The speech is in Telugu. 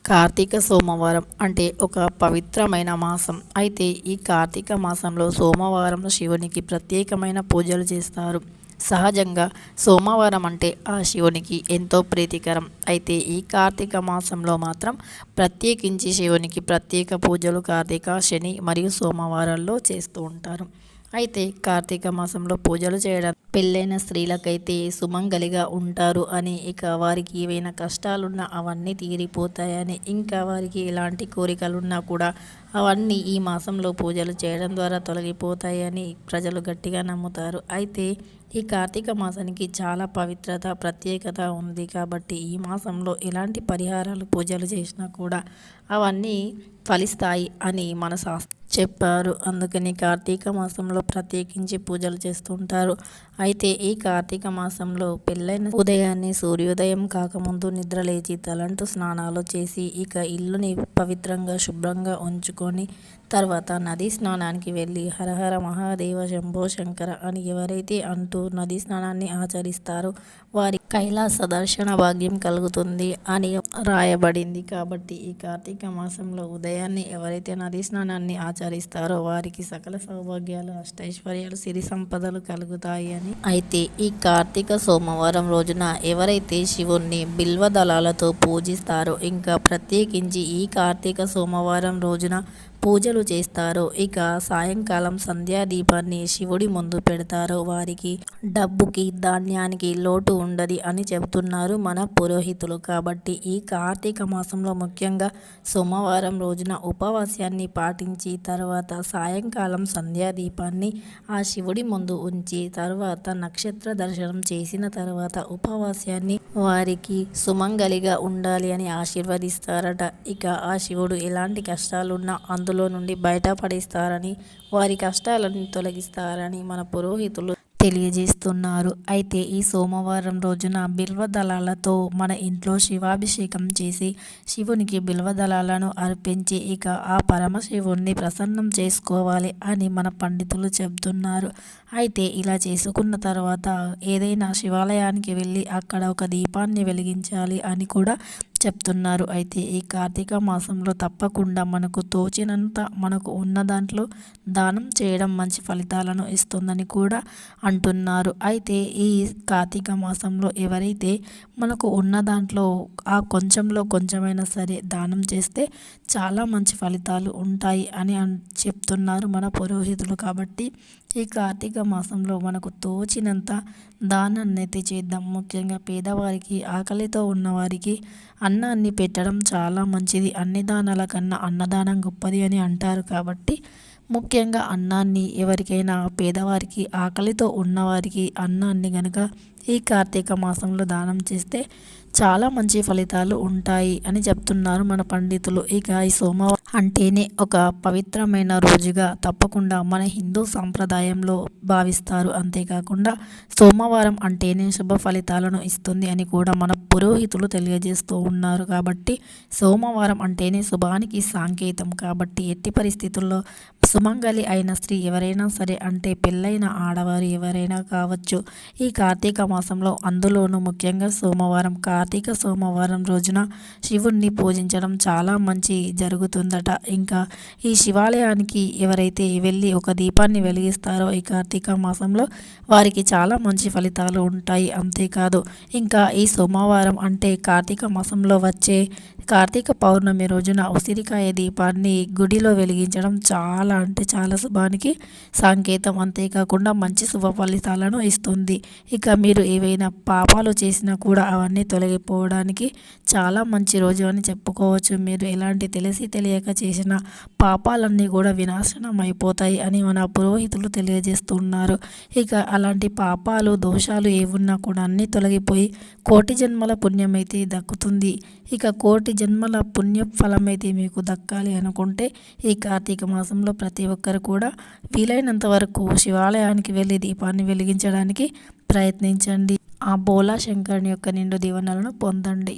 కార్తీక సోమవారం అంటే ఒక పవిత్రమైన మాసం. అయితే ఈ కార్తీక మాసంలో సోమవారం శివునికి ప్రత్యేకమైన పూజలు చేస్తారు. సహజంగా సోమవారం అంటే ఆ శివునికి ఎంతో ప్రీతికరం. అయితే ఈ కార్తీక మాసంలో మాత్రం ప్రత్యేకించి శివునికి ప్రత్యేక పూజలు కార్తీక, శని మరియు సోమవారాల్లో చేస్తూ ఉంటారు. అయితే కార్తీక మాసంలో పూజలు చేయడం పెళ్ళైన స్త్రీలకైతే సుమంగలిగా ఉంటారు అని, ఇక వారికి ఏవైనా కష్టాలున్నా అవన్నీ తీరిపోతాయని, ఇంకా వారికి ఎలాంటి కోరికలున్నా కూడా అవన్నీ ఈ మాసంలో పూజలు చేయడం ద్వారా తొలగిపోతాయని ప్రజలు గట్టిగా నమ్ముతారు. అయితే ఈ కార్తీక మాసానికి చాలా పవిత్రత, ప్రత్యేకత ఉంది. కాబట్టి ఈ మాసంలో ఎలాంటి పరిహారాలు పూజలు చేసినా కూడా అవన్నీ ఫలిస్తాయి అని మన శాస్త్రం చెప్పారు. అందుకని కార్తీక మాసంలో ప్రత్యేకించి పూజలు చేస్తుంటారు. అయితే ఈ కార్తీక మాసంలో పెళ్ళైన ఉదయాన్నే సూర్యోదయం కాకముందు నిద్రలేచి తలంటు స్నానాలు చేసి, ఇక ఇల్లుని పవిత్రంగా శుభ్రంగా ఉంచుకొని తర్వాత నదీ స్నానానికి వెళ్ళి హరహర మహాదేవ శంభో శంకర అని ఎవరైతే అంటూ నదీ స్నానాన్ని ఆచరిస్తారో వారి కైలాస దర్శన భాగ్యం కలుగుతుంది అని రాయబడింది. కాబట్టి ఈ కార్తీక మాసంలో ఉదయాన్నే ఎవరైతే నదీ స్నానాన్ని ఆచరిస్తారో వారికి సకల సౌభాగ్యాలు, అష్టైశ్వర్యాలు, సిరి సంపదలు కలుగుతాయి అని. అయితే ఈ కార్తీక సోమవారం రోజున ఎవరైతే శివుణ్ణి బిల్వ దళాలతో పూజిస్తారో, ఇంకా ప్రత్యేకించి ఈ కార్తీక సోమవారం రోజున పూజలు చేస్తారో, ఇక సాయంకాలం సంధ్యాదీపాన్ని శివుడి ముందు పెడతారో వారికి డబ్బుకి, ధాన్యానికి లోటు ఉండదు అని చెబుతున్నారు మన పురోహితులు. కాబట్టి ఈ కార్తీక మాసంలో ముఖ్యంగా సోమవారం రోజున ఉపవాసాన్ని పాటించి తర్వాత సాయంకాలం సంధ్యాదీపాన్ని ఆ శివుడి ముందు ఉంచి తర్వాత నక్షత్ర దర్శనం చేసిన తర్వాత ఉపవాసాన్ని వారికి సుమంగలిగా ఉండాలి అని ఆశీర్వదిస్తారట. ఇక ఆ శివుడు ఎలాంటి కష్టాలున్నా అందులో నుండి బయటపడిస్తారని, వారి కష్టాలను తొలగిస్తారని మన పురోహితులు తెలియజేస్తున్నారు. అయితే ఈ సోమవారం రోజున బిల్వ దళాలతో మన ఇంట్లో శివాభిషేకం చేసి శివునికి బిల్వ దళాలను అర్పించి ఇక ఆ పరమశివుణ్ణి ప్రసన్నం చేసుకోవాలి అని మన పండితులు చెబుతున్నారు. అయితే ఇలా చేసుకున్న తర్వాత ఏదైనా శివాలయానికి వెళ్ళి అక్కడ ఒక దీపాన్ని వెలిగించాలి అని కూడా చెప్తున్నారు. అయితే ఈ కార్తీక మాసంలో తప్పకుండా మనకు తోచినంత మనకు ఉన్న దాంట్లో దానం చేయడం మంచి ఫలితాలను ఇస్తుందని కూడా అంటున్నారు. అయితే ఈ కార్తీక మాసంలో ఎవరైతే మనకు ఉన్న దాంట్లో ఆ కొంచెంలో కొంచెమైనా సరే దానం చేస్తే చాలా మంచి ఫలితాలు ఉంటాయి అని చెప్తున్నారు మన పురోహితులు. కాబట్టి ఈ కార్తీక మాసంలో మనకు తోచినంత దానాన్ని అయితే చేద్దాం. ముఖ్యంగా పేదవారికి, ఆకలితో ఉన్నవారికి అన్నాన్ని పెట్టడం చాలా మంచిది. అన్ని దానాల కన్నా అన్నదానం గొప్పది అని అంటారు. కాబట్టి ముఖ్యంగా అన్నాన్ని ఎవరికైనా పేదవారికి, ఆకలితో ఉన్నవారికి అన్నాన్ని గనక ఈ కార్తీక మాసంలో దానం చేస్తే చాలా మంచి ఫలితాలు ఉంటాయి అని చెప్తున్నారు మన పండితులు. ఇక ఈ సోమవారం అంటేనే ఒక పవిత్రమైన రోజుగా తప్పకుండా మన హిందూ సాంప్రదాయంలో భావిస్తారు. అంతేకాకుండా సోమవారం అంటేనే శుభ ఫలితాలను ఇస్తుంది అని కూడా మన పురోహితులు తెలియజేస్తూ ఉన్నారు. కాబట్టి సోమవారం అంటేనే శుభానికి సంకేతం. కాబట్టి ఎట్టి పరిస్థితుల్లో సుమంగలి అయిన స్త్రీ ఎవరైనా సరే, అంటే పెళ్ళైన ఆడవారు ఎవరైనా కావచ్చు, ఈ కార్తీక మాసంలో అందులోనూ ముఖ్యంగా సోమవారం, కార్తీక సోమవారం రోజున శివుణ్ణి పూజించడం చాలా మంచి జరుగుతుందట. ఇంకా ఈ శివాలయానికి ఎవరైతే వెళ్ళి ఒక దీపాన్ని వెలిగిస్తారో ఈ కార్తీక మాసంలో వారికి చాలా మంచి ఫలితాలు ఉంటాయి. అంతేకాదు ఇంకా ఈ సోమవారం అంటే కార్తీక మాసంలో వచ్చే కార్తీక పౌర్ణమి రోజున ఉసిరికాయ దీపాన్ని గుడిలో వెలిగించడం చాలా అంటే చాలా శుభానికి సంకేతం. అంతేకాకుండా మంచి శుభ ఫలితాలను ఇస్తుంది. ఇక మీరు ఏవైనా పాపాలు చేసినా కూడా అవన్నీ తొలగిపోవడానికి చాలా మంచి రోజు అని చెప్పుకోవచ్చు. మీరు ఎలాంటి తెలిసి తెలియక చేసిన పాపాలన్నీ కూడా వినాశనం అయిపోతాయి అని మన పురోహితులు తెలియజేస్తున్నారు. ఇక అలాంటి పాపాలు, దోషాలు ఏవున్నా కూడా అన్నీ తొలగిపోయి కోటి జన్మల పుణ్యమైతే దక్కుతుంది. ఇక కోటి జన్మల పుణ్య ఫలమైతే మీకు దక్కాలి అనుకుంటే ఈ కార్తీక మాసంలో ప్రతి ఒక్కరు కూడా వీలైనంత వరకు శివాలయానికి వెళ్ళి దీపాన్ని వెలిగించడానికి ప్రయత్నించండి. ఆ బోలా శంకరుని యొక్క నిండు దీవెనలను పొందండి.